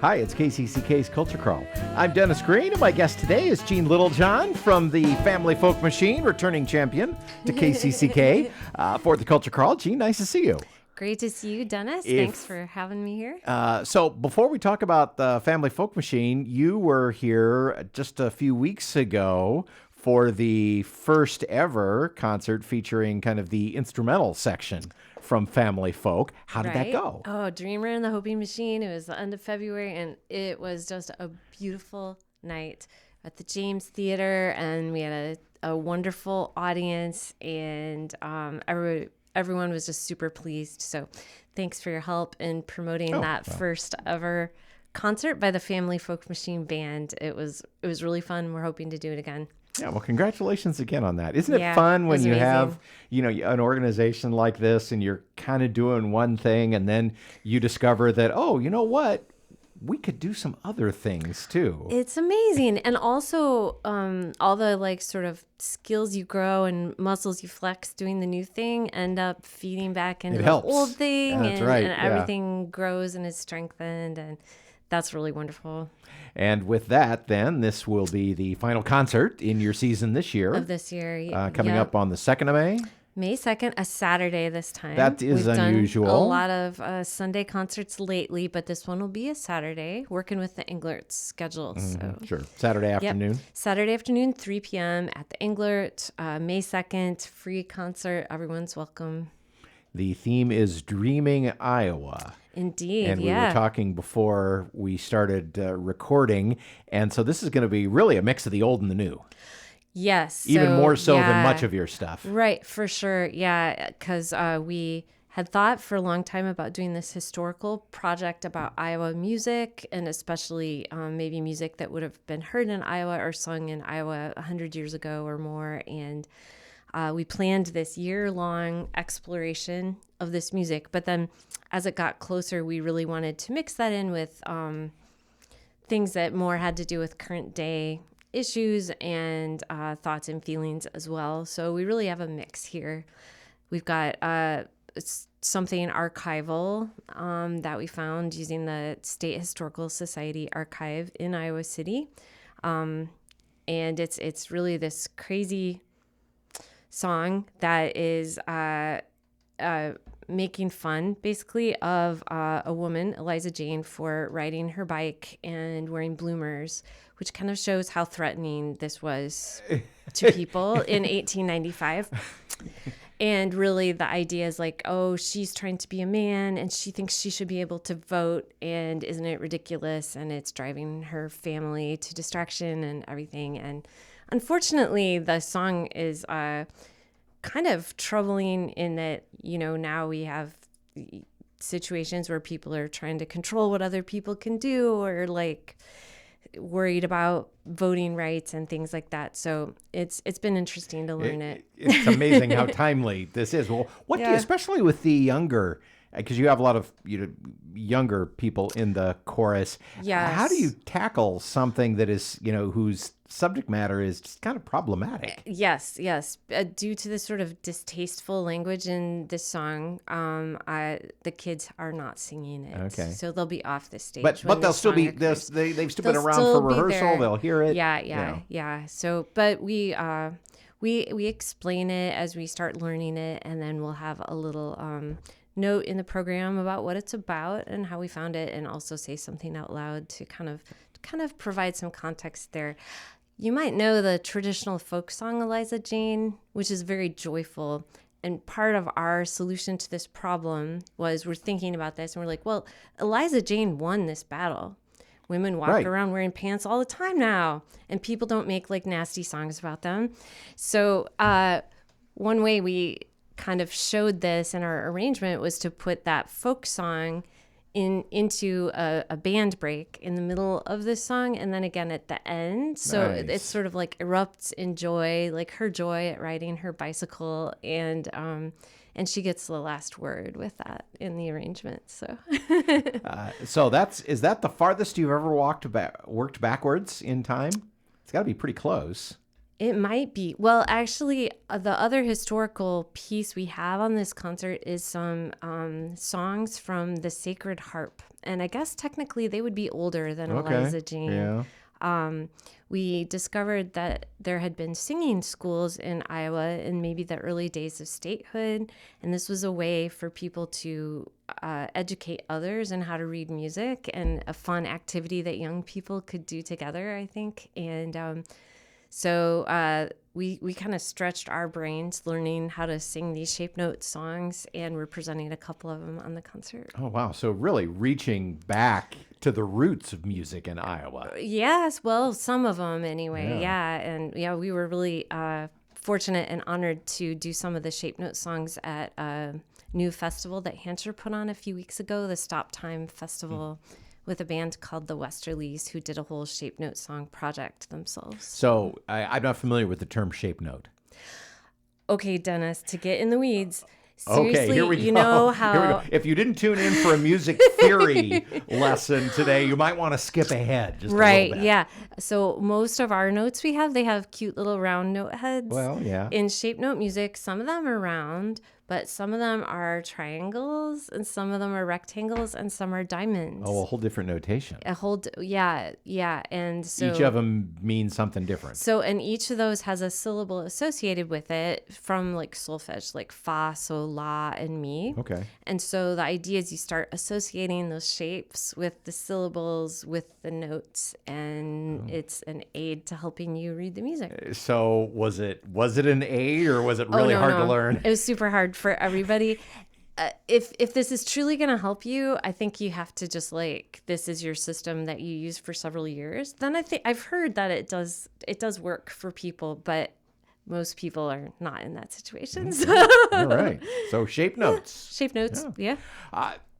Hi, it's KCCK's Culture Crawl. I'm Dennis Green, and my guest today is Jean Littlejohn from the Family Folk Machine, returning champion to KCCK for the Culture Crawl. Jean, nice to see you. Great to see you, Dennis. Thanks for having me here. So before we talk about the Family Folk Machine, you were here just a few weeks ago for the first ever concert featuring kind of the instrumental section from Family Folk. How did that go? Oh, Dreamer and the Hoping Machine. It was the end of February, and it was just a beautiful night at the James Theatre, and we had a wonderful audience, and everyone was just super pleased. So thanks for your help in promoting first ever concert by the Family Folk Machine Band. It was really fun. We're hoping to do it again. Yeah, well, congratulations again on that. Isn't it fun when you have, an organization like this and you're kind of doing one thing and then you discover that, oh, you know what? We could do some other things too. It's amazing. And also all the sort of skills you grow and muscles you flex doing the new thing end up feeding back into the old thing. That's right. And everything grows and is strengthened, and that's really wonderful. And with that, then, this will be the final concert in your season this year. Of this year. Coming up on the 2nd of May. May 2nd, a Saturday this time. That is unusual. We've done a lot of Sunday concerts lately, but this one will be a Saturday, working with the Englert schedule. Mm-hmm. Sure. Saturday afternoon? Yep. Saturday afternoon, 3 p.m. at the Englert. May 2nd, free concert. Everyone's welcome. The theme is Dreaming Iowa. Indeed, and we were talking before we started recording, and so this is going to be really a mix of the old and the new. Yes. Even more so than much of your stuff. Right, for sure. Yeah, because we had thought for a long time about doing this historical project about Iowa music, and especially maybe music that would have been heard in Iowa or sung in Iowa 100 years ago or more. And we planned this year-long exploration of this music, but then as it got closer, we really wanted to mix that in with things that more had to do with current day issues and thoughts and feelings as well. So we really have a mix here. We've got something archival that we found using the State Historical Society archive in Iowa City. And it's really this crazy song that is making fun, basically, of a woman, Eliza Jane, for riding her bike and wearing bloomers, which kind of shows how threatening this was to people in 1895. And really the idea is like, oh, she's trying to be a man and she thinks she should be able to vote, and isn't it ridiculous? And it's driving her family to distraction and everything. And unfortunately, the song is kind of troubling in that, now we have situations where people are trying to control what other people can do, or worried about voting rights and things like that. So it's been interesting to learn it. It's amazing how timely this is. Well, what do you, especially with the younger, because you have a lot of younger people in the chorus. Yes. How do you tackle something that is, whose subject matter is just kind of problematic? Yes. Due to the sort of distasteful language in this song, the kids are not singing it. Okay. So they'll be off the stage. But they'll still be, they've still been around for rehearsal. They'll hear it. Yeah. So, but we explain it as we start learning it, and then we'll have a little note in the program about what it's about and how we found it, and also say something out loud to kind of provide some context there. You might know the traditional folk song Eliza Jane, which is very joyful. And part of our solution to this problem was we're thinking about this and we're like, well, Eliza Jane won this battle. Women walk around wearing pants all the time now, and people don't make nasty songs about them. So one way we kind of showed this in our arrangement was to put that folk song into a band break in the middle of this song, and then again at the end. So it sort of erupts in joy, her joy at riding her bicycle, and she gets the last word with that in the arrangement. So so is that the farthest you've ever worked backwards in time? It's got to be pretty close. It might be. Well, actually, the other historical piece we have on this concert is some songs from the Sacred Harp. And I guess technically they would be older than Okay. Eliza Jane. Yeah. We discovered that there had been singing schools in Iowa in maybe the early days of statehood. And this was a way for people to educate others in how to read music, and a fun activity that young people could do together, I think. And so we kind of stretched our brains learning how to sing these shape note songs, and we're presenting a couple of them on the concert. Oh, wow. So really reaching back to the roots of music in Iowa. Yes, well, some of them anyway. Yeah. Yeah, and yeah, we were really fortunate and honored to do some of the shape note songs at a new festival that Hampshire put on a few weeks ago, the Stop Time Festival. With a band called the Westerlies, who did a whole shape note song project themselves. So I'm not familiar with the term shape note. Okay, Dennis, to get in the weeds, Okay, seriously, here we go. you know Here we how go. If you didn't tune in for a music theory lesson today, you might want to skip ahead just a right, little bit. yeah. So most of our notes they have cute little round note heads. Well, yeah. In shape note music, some of them are round, but some of them are triangles, and some of them are rectangles, and some are diamonds. Oh, a whole different notation. Yeah, and so Each of them means something different. So, and each of those has a syllable associated with it from like solfege, like fa, so, la, and mi. Okay. And so the idea is you start associating those shapes with the syllables, with the notes, and it's an aid to helping you read the music. So was it an aid, or was it really hard to learn? It was super hard for everybody. If this is truly going to help you, I think you have to just this is your system that you use for several years. Then I think I've heard that it does work for people, but most people are not in that situation. So. All right. So shape notes. Shape notes, yeah.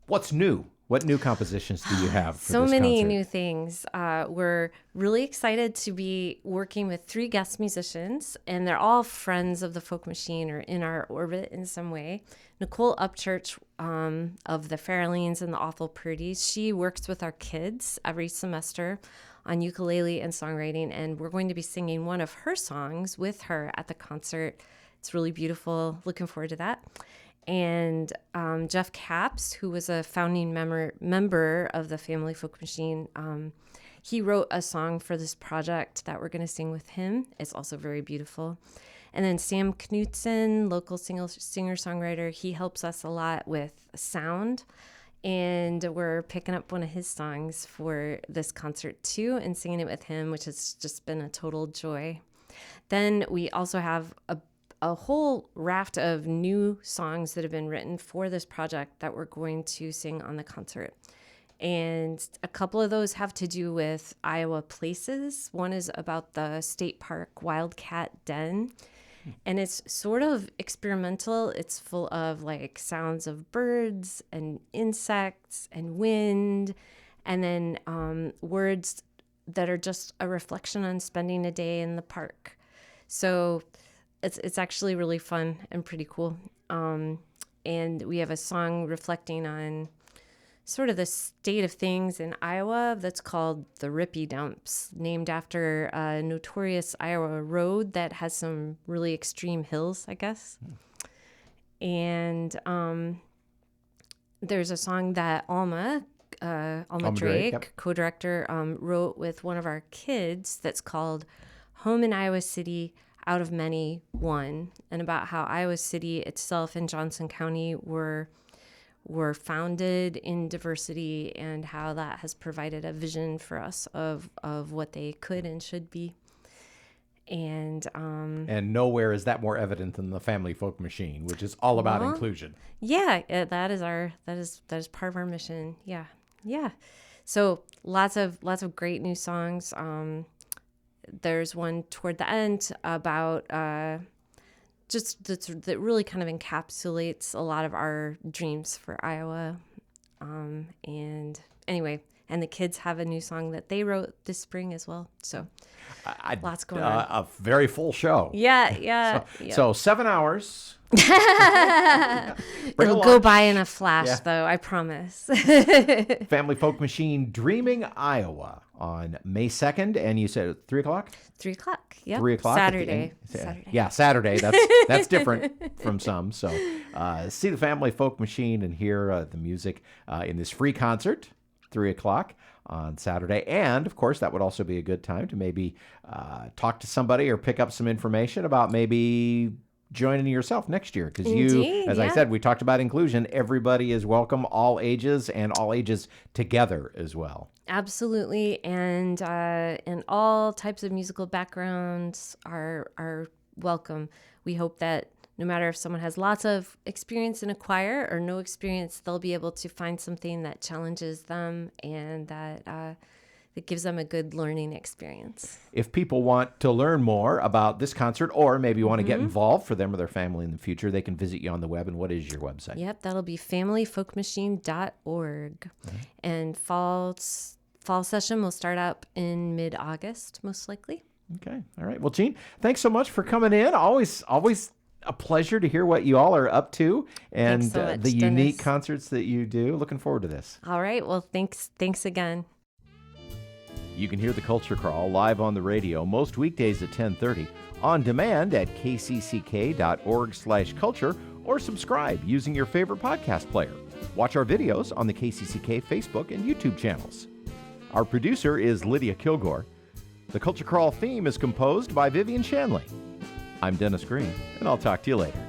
What's new? What new compositions do you have for So this many concert? new things. We're really excited to be working with 3 guest musicians, and they're all friends of the Folk Machine or in our orbit in some way. Nicole Upchurch of the Farrellings and the Awful Purdies, she works with our kids every semester on ukulele and songwriting, and we're going to be singing one of her songs with her at the concert. It's really beautiful. Looking forward to that. And Jeff Capps, who was a founding member of the Family Folk Machine, he wrote a song for this project that we're going to sing with him. It's also very beautiful. And then Sam Knutson, local singer-songwriter, he helps us a lot with sound. And we're picking up one of his songs for this concert too and singing it with him, which has just been a total joy. Then we also have a whole raft of new songs that have been written for this project that we're going to sing on the concert. And a couple of those have to do with Iowa places. One is about the state park Wildcat Den. And it's sort of experimental. It's full of sounds of birds and insects and wind, and then words that are just a reflection on spending a day in the park. So it's actually really fun and pretty cool. And we have a song reflecting on sort of the state of things in Iowa that's called the Rippy Dumps, named after a notorious Iowa road that has some really extreme hills, I guess. And there's a song that Alma Drake, yep. co-director, wrote with one of our kids that's called Home in Iowa City, Out of Many, One, and about how Iowa City itself and Johnson County were founded in diversity, and how that has provided a vision for us of what they could and should be. And nowhere is that more evident than the Family Folk Machine, which is all about inclusion. Yeah, that is part of our mission. Yeah. So lots of great new songs. There's one toward the end about that really kind of encapsulates a lot of our dreams for Iowa. And anyway, And the kids have a new song that they wrote this spring as well. So lots going on. A very full show. Yeah. So 7 hours. It'll go by in a flash, though, I promise. Family Folk Machine Dreaming Iowa on May 2nd. And you said 3 o'clock? 3 o'clock. Yep. 3 o'clock. Saturday. Yeah, Saturday. That's different from some. So see the Family Folk Machine and hear the music in this free concert, 3 o'clock on Saturday. And, of course, that would also be a good time to maybe talk to somebody or pick up some information about maybe joining yourself next year. Because I said, we talked about inclusion. Everybody is welcome, all ages, and all ages together as well. Absolutely. And all types of musical backgrounds are welcome. We hope that no matter if someone has lots of experience in a choir or no experience, they'll be able to find something that challenges them and that gives them a good learning experience. If people want to learn more about this concert or maybe want to get involved for them or their family in the future, they can visit you on the web. And what is your website? Yep, that'll be familyfolkmachine.org. And fall session will start up in mid-August, most likely. Okay. All right. Well, Jean, thanks so much for coming in. Always a pleasure to hear what you all are up to and Thanks so much, the Dennis. unique concerts that you do. Looking forward to this. All right. Well, thanks again. You can hear the Culture Crawl live on the radio most weekdays at 10:30, on demand at kcck.org/culture, or subscribe using your favorite podcast player. Watch our videos on the KCCK Facebook and YouTube channels. Our producer is Lydia Kilgore. The Culture Crawl theme is composed by Vivian Shanley. I'm Dennis Green, and I'll talk to you later.